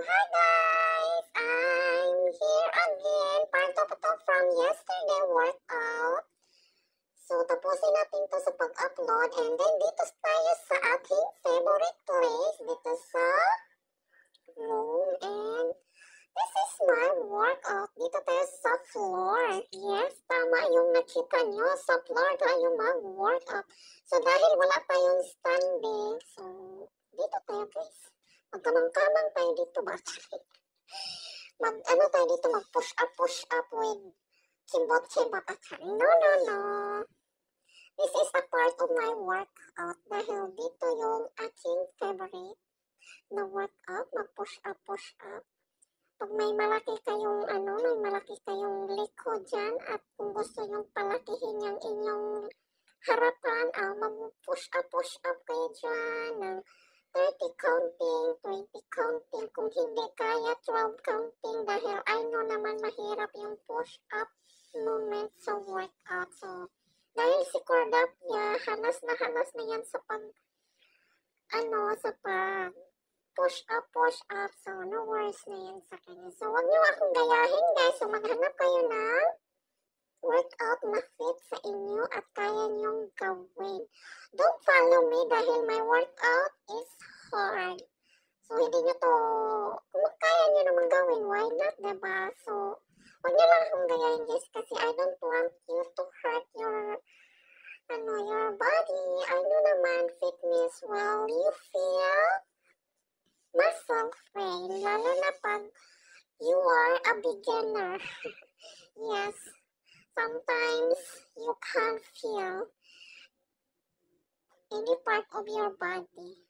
hi guys! I'm here again. Part of ito from yesterday workout. So, tapusin natin to sa pag-upload. And then, dito tayo sa ating favorite place. Dito sa room. And this is my workout. Dito tayo sa floor. Yes, tama yung nakita nyo. Sa floor tayo mag-workout. So, dahil wala tayong standing. So, dito tayo guys. Magkamang-kamang tayo dito ba? Ano tayo dito, mag-push up with kibot-kibot. No. This is a part of my workout dahil dito yung aking favorite na workout, mag-push up. Pag may malaki kayong may malaki kayong likod dyan at kung gusto yung palakihin yung inyong harapan, mag-push up kayo dyan ng 30 counting, 20 counting, kung hindi kaya 12 counting dahil I know naman mahirap yung push-up movement sa workout. So, dahil si Cordapia, hanas na yan sa pag push up. So, no worries na yan sa kanya. So, wag nyo akong gayahin guys. So, maghanap kayo ng workout na fit sa inyo at kaya nyong gawin. Don't follow me dahil my workout is hard. So, hindi nyo to, kung kaya nyo naman gawin, why not, diba? So, wag nyo lang akong gayahin guys kasi I don't want you to hurt your body. I know naman fitness will you feel muscle pain, lalo na pag you are a beginner. Yes. Sometimes you can't feel any part of your body.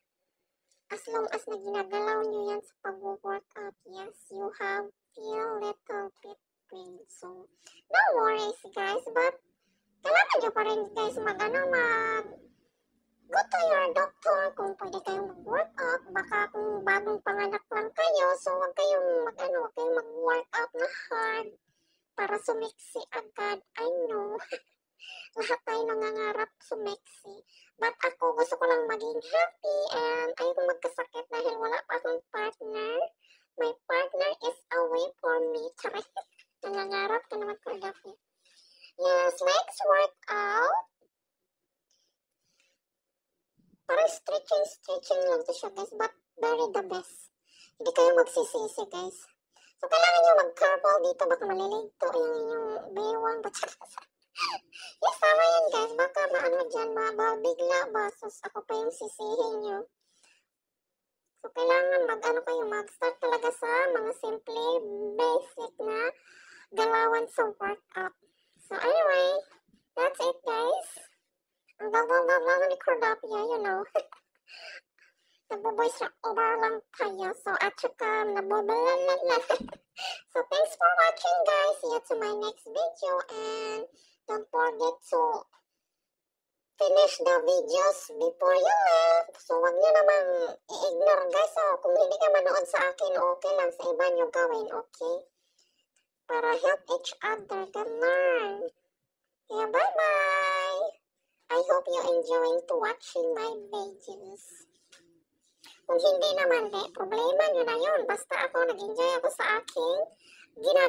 As long as na ginagalaw nyo yan sa pag-workout, yes, you have feel little bit pain. So, no worries guys, but kailangan nyo pa rin guys go to your doctor kung pwede kayong mag-workout. Baka kung bagong panganak lang kayo, so wag kayong mag-workout na hard para sumiksi agad. I know. Lahat tayo nangangarap sumiksi. But ako, gusto ko lang maging happy and ayoko magkasakit dahil wala pa akong partner. My partner is away from me. Charis. Nangangarap ka naman ko dapat. Yes, let's work out. Para stretching lang to siya guys. But very the best. Hindi kayo magsisisi guys. So, kailangan nyo mag-curl dito. Baka maliligto yung inyong bewang. Yes, tama yan guys. Baka dyan, bigla ba. So, ako pa yung sisihin nyo. So, kailangan mag-start talaga sa mga simple, basic na galawan sa workout. So, anyway, that's it guys. Ang gagawin ni Cordapia, you know. Nagbo-voice over lang tayo. So, at saka, nabobalan. So, thanks for watching, guys. See you to my next video. And don't forget to finish the videos before you leave. So, wag nyo namang i-ignore, guys. So, kung hindi ka manood sa akin, okay lang. Sa iba nyo gawin, okay? Para help each other to learn. Kaya, bye-bye! I hope you're enjoying to watching my videos. Kung hindi naman, problema nyo na yun. Basta ako, nag-enjoy ako sa aking ginagawa.